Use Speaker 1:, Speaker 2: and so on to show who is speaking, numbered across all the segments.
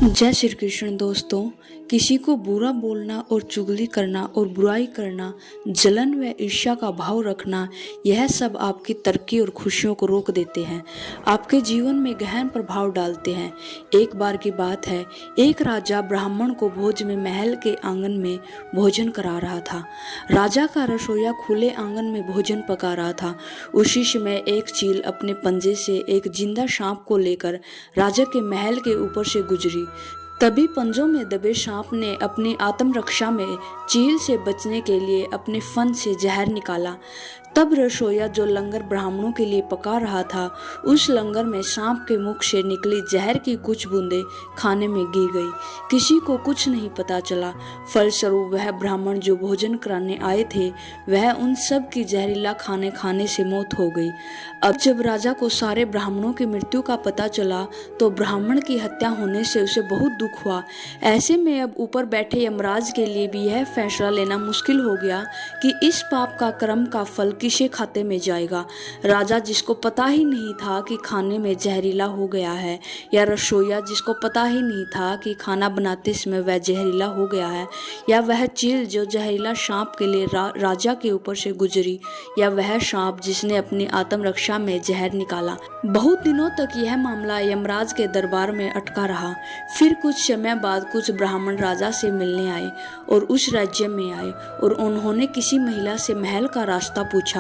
Speaker 1: जय श्री कृष्ण दोस्तों। किसी को बुरा बोलना और चुगली करना और बुराई करना, जलन व ईर्ष्या का भाव रखना, यह सब आपकी तरक्की और खुशियों को रोक देते हैं, आपके जीवन में गहन प्रभाव डालते हैं। एक बार की बात है, एक राजा ब्राह्मण को भोज में महल के आंगन में भोजन करा रहा था। राजा का रसोइया खुले आंगन में भोजन पका रहा था। उसी समय एक चील अपने पंजे से एक जिंदा सांप को लेकर राजा के महल के ऊपर से गुजरी। तभी पंजों में दबे सांप ने अपनी आत्मरक्षा में चील से बचने के लिए अपने फन से जहर निकाला। तब रसोइया जो लंगर ब्राह्मणों के लिए पका रहा था, उस लंगर में सांप के मुख से निकली जहर की कुछ बूंदें खाने में गिर गई। किसी को कुछ नहीं पता चला। फलस्वरूप वह ब्राह्मण जो भोजन कराने आए थे, वह उन सब की जहरीला खाने खाने से मौत हो गई। अब जब राजा को सारे ब्राह्मणों की मृत्यु का पता चला, तो ब्राह्मण की हत्या होने से उसे बहुत दुख हुआ। ऐसे में अब ऊपर बैठे यमराज के लिए भी यह फैसला लेना मुश्किल हो गया कि इस पाप का कर्म का फल किसे खाते में जाएगा। राजा जिसको पता ही नहीं था कि खाने में जहरीला हो गया है, या रसोइया जिसको पता ही नहीं था कि खाना बनाते समय वह जहरीला हो गया है, या वह चील जो जहरीला सांप के लिए राजा के ऊपर से गुजरी, या वह सांप जिसने अपनी आत्मरक्षा में जहर निकाला। बहुत दिनों तक यह मामला यमराज के दरबार में अटका रहा। फिर कुछ समय बाद कुछ ब्राह्मण राजा से मिलने आए और उस राज्य में आए, और उन्होंने किसी महिला से महल का रास्ता पूछा।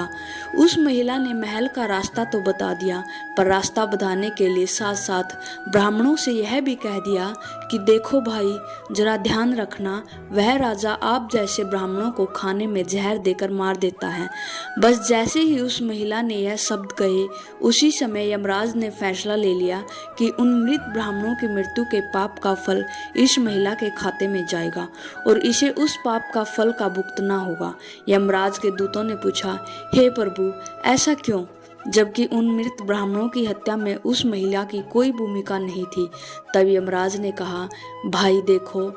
Speaker 1: उस महिला ने महल का रास्ता तो बता दिया, पर रास्ता बताने के लिए साथ साथ ब्राह्मणों से यह भी कह दिया कि देखो भाई, जरा ध्यान रखना, वह राजा आप जैसे ब्राह्मणों को खाने में जहर देकर मार देता है। बस जैसे ही उस महिला ने यह शब्द कहे, उसी समय यमराज ने फैसला ले लिया कि उन मृत ब्राह्मणों की मृत्यु के पाप का फल इस महिला के खाते में जाएगा और इसे उस पाप का फल का भुगतना होगा। यमराज के दूतों ने पूछा, हे प्रभु, ऐसा क्यों, जबकि उन मृत ब्राह्मणों की हत्या में उस महिला की कोई भूमिका नहीं थी। तब यमराज ने कहा, भाई देखो,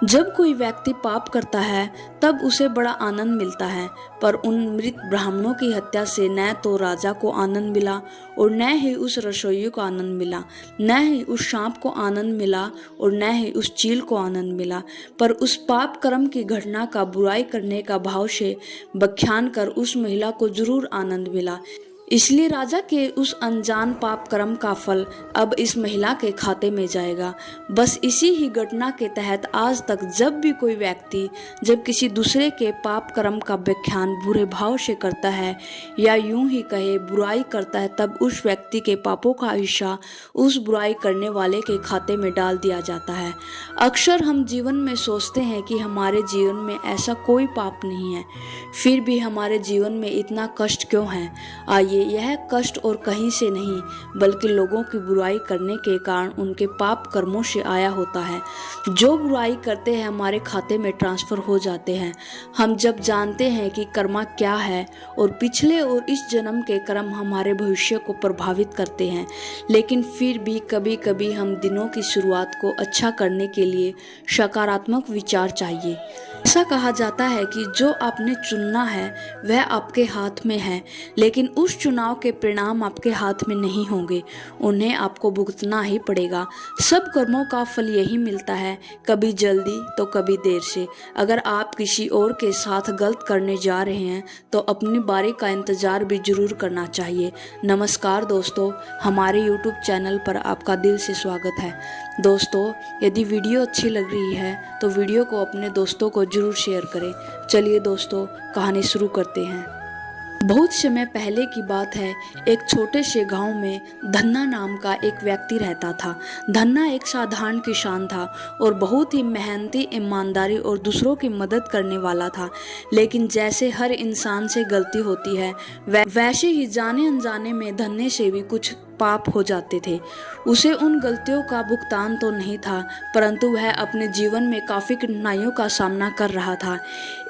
Speaker 1: जब कोई व्यक्ति पाप करता है तब उसे बड़ा आनंद मिलता है, पर उन मृत ब्राह्मणों की हत्या से न तो राजा को आनंद मिला और न ही उस रसोइये को आनंद मिला, न ही उस सांप को आनंद मिला और न ही उस चील को आनंद मिला, पर उस पाप कर्म की घटना का बुराई करने का भाव से बख्यान कर उस महिला को जरूर आनंद मिला। इसलिए राजा के उस अनजान पाप कर्म का फल अब इस महिला के खाते में जाएगा। बस इसी ही घटना के तहत आज तक जब भी कोई व्यक्ति जब किसी दूसरे के पाप कर्म का व्याख्यान बुरे भाव से करता है, या यूं ही कहे बुराई करता है, तब उस व्यक्ति के पापों का हिस्सा उस बुराई करने वाले के खाते में डाल दिया जाता है। अक्सर हम जीवन में सोचते हैं कि हमारे जीवन में ऐसा कोई पाप नहीं है, फिर भी हमारे जीवन में इतना कष्ट क्यों है? आइए, यह कष्ट और कहीं से नहीं बल्कि लोगों की बुराई करने के कारण उनके पाप कर्मों से आया होता है। जो बुराई करते हैं हमारे खाते में ट्रांसफर हो जाते हैं। हम जब जानते हैं कि कर्मा क्या है और पिछले और इस जन्म के कर्म हमारे भविष्य को प्रभावित करते हैं, लेकिन फिर भी कभी कभी हम दिनों की शुरुआत को अच्छा करने के लिए सकारात्मक विचार चाहिए। ऐसा कहा जाता है कि जो आपने चुनना है वह आपके हाथ में है, लेकिन उस चुनाव के परिणाम आपके हाथ में नहीं होंगे, उन्हें आपको भुगतना ही पड़ेगा। सब कर्मों का फल यही मिलता है, कभी जल्दी तो कभी देर से। अगर आप किसी और के साथ गलत करने जा रहे हैं तो अपनी बारी का इंतजार भी जरूर करना चाहिए। नमस्कार दोस्तों, हमारे YouTube चैनल पर आपका दिल से स्वागत है। दोस्तों, यदि वीडियो अच्छी लग रही है तो वीडियो को अपने दोस्तों को जरूर शेयर करें। चलिए दोस्तों, कहानी शुरू करते हैं। बहुत समय पहले की बात है, एक छोटे से गांव में धन्ना नाम का एक व्यक्ति रहता था। धन्ना एक साधारण किसान था और बहुत ही मेहनती, ईमानदारी और दूसरों की मदद करने वाला था। लेकिन जैसे हर इंसान से गलती होती है, वैसे ही जाने अनजाने में धन्ने से भी कुछ पाप हो जाते थे। उसे उन गलतियों का भुगतान तो नहीं था, परंतु वह अपने जीवन में काफी कठिनाइयों का सामना कर रहा था।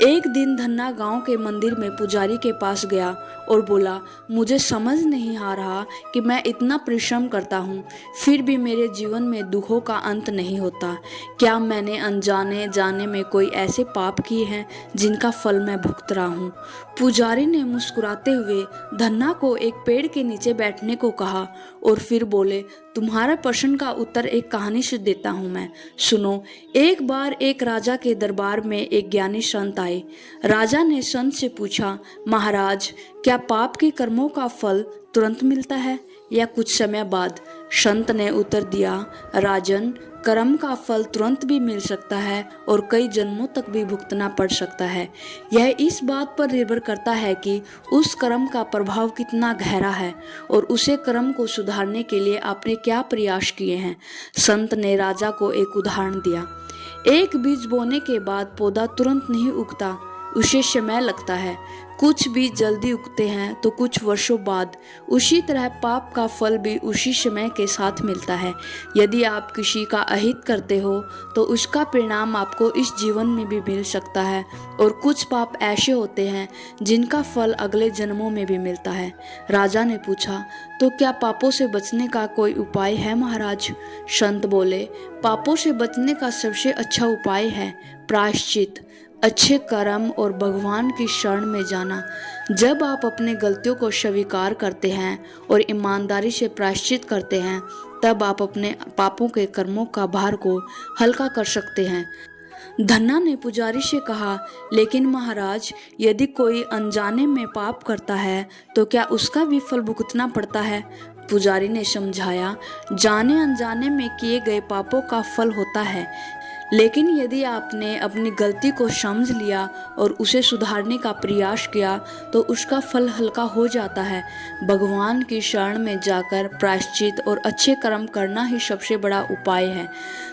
Speaker 1: एक दिन धन्ना गांव के मंदिर में पुजारी के पास गया और बोला, मुझे समझ नहीं आ रहा कि मैं इतना परिश्रम करता हूँ, फिर भी मेरे जीवन में दुखों का अंत नहीं होता। क्या मैंने अनजाने जाने में कोई ऐसे पाप किए हैं जिनका फल मैं भुगत रहा हूँ? पुजारी ने मुस्कुराते हुए धन्ना को एक पेड़ के नीचे बैठने को कहा और फिर बोले, तुम्हारे प्रश्न का उत्तर एक कहानी से देता हूँ मैं, सुनो। एक बार एक राजा के दरबार में एक ज्ञानी संत आए। राजा ने संत से पूछा, महाराज, क्या पाप के कर्मों का फल तुरंत मिलता है या कुछ समय बाद? संत ने उत्तर दिया, राजन, कर्म का फल तुरंत भी मिल सकता है और कई जन्मों तक भी भुगतना पड़ सकता है। यह इस बात पर निर्भर करता है कि उस कर्म का प्रभाव कितना गहरा है और उसे कर्म को सुधारने के लिए आपने क्या प्रयास किए हैं। संत ने राजा को एक उदाहरण दिया। एक बीज बोने के बाद पौधा तुरंत नहीं उगता, उसे समय लगता है। कुछ बीज जल्दी उगते हैं तो कुछ वर्षों बाद। उसी तरह पाप का फल भी उसी समय के साथ मिलता है। यदि आप किसी का अहित करते हो तो उसका परिणाम आपको इस जीवन में भी मिल सकता है, और कुछ पाप ऐसे होते हैं जिनका फल अगले जन्मों में भी मिलता है। राजा ने पूछा, तो क्या पापों से बचने का कोई उपाय है महाराज? संत बोले, पापों से बचने का सबसे अच्छा उपाय है प्रायश्चित, अच्छे कर्म और भगवान की शरण में जाना। जब आप अपने गलतियों को स्वीकार करते हैं और ईमानदारी से प्रायश्चित करते हैं, तब आप अपने पापों के कर्मों का भार को हल्का कर सकते हैं। धन्ना ने पुजारी से कहा, लेकिन महाराज, यदि कोई अनजाने में पाप करता है तो क्या उसका भी फल भुगतना पड़ता है? पुजारी ने समझाया, जाने अनजाने में किए गए पापों का फल होता है, लेकिन यदि आपने अपनी गलती को समझ लिया और उसे सुधारने का प्रयास किया तो उसका फल हल्का हो जाता है। भगवान की शरण में जाकर प्रायश्चित और अच्छे कर्म करना ही सबसे बड़ा उपाय है।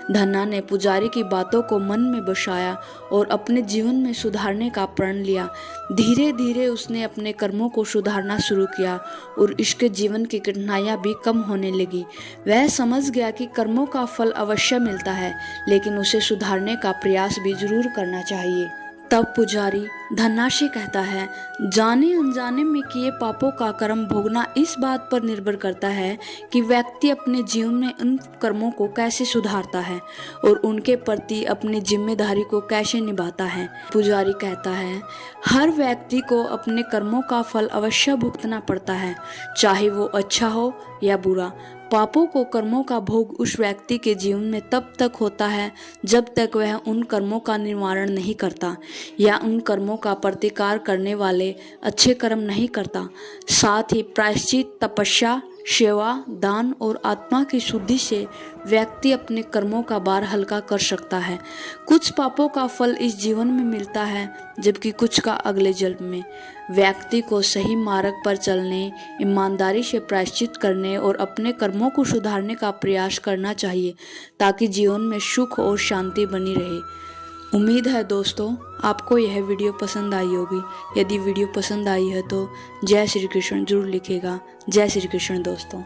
Speaker 1: धन्ना ने पुजारी की बातों को मन में बसाया और अपने जीवन में सुधारने का प्रण लिया। धीरे धीरे उसने अपने कर्मों को सुधारना शुरू किया और इसके जीवन की कठिनाइयाँ भी कम होने लगी। वह समझ गया कि कर्मों का फल अवश्य मिलता है, लेकिन उसे सुधारने का प्रयास भी जरूर करना चाहिए। तब पुजारी धन्ना से कहता है, जाने अनजाने में किए पापों का कर्म भोगना इस बात पर निर्भर करता है कि व्यक्ति अपने जीवन में उन कर्मों को कैसे सुधारता है और उनके प्रति अपनी जिम्मेदारी को कैसे निभाता है। पुजारी कहता है, हर व्यक्ति को अपने कर्मों का फल अवश्य भुगतना पड़ता है, चाहे वो अच्छा हो या बुरा। पापों को कर्मों का भोग उस व्यक्ति के जीवन में तब तक होता है जब तक वह उन कर्मों का निवारण नहीं करता या उन कर्मों का प्रतिकार करने वाले अच्छे कर्म नहीं करता। साथ ही प्रायश्चित, तपस्या, सेवा, दान और आत्मा की शुद्धि से व्यक्ति अपने कर्मों का भार हल्का कर सकता है। कुछ पापों का फल इस जीवन में मिलता है, जबकि कुछ का अगले जन्म में। व्यक्ति को सही मार्ग पर चलने, ईमानदारी से प्रायश्चित करने और अपने कर्मों को सुधारने का प्रयास करना चाहिए, ताकि जीवन में सुख और शांति बनी रहे। उम्मीद है दोस्तों, आपको यह वीडियो पसंद आई होगी। यदि वीडियो पसंद आई है तो जय श्री कृष्ण जरूर लिखिएगा। जय श्री कृष्ण दोस्तों।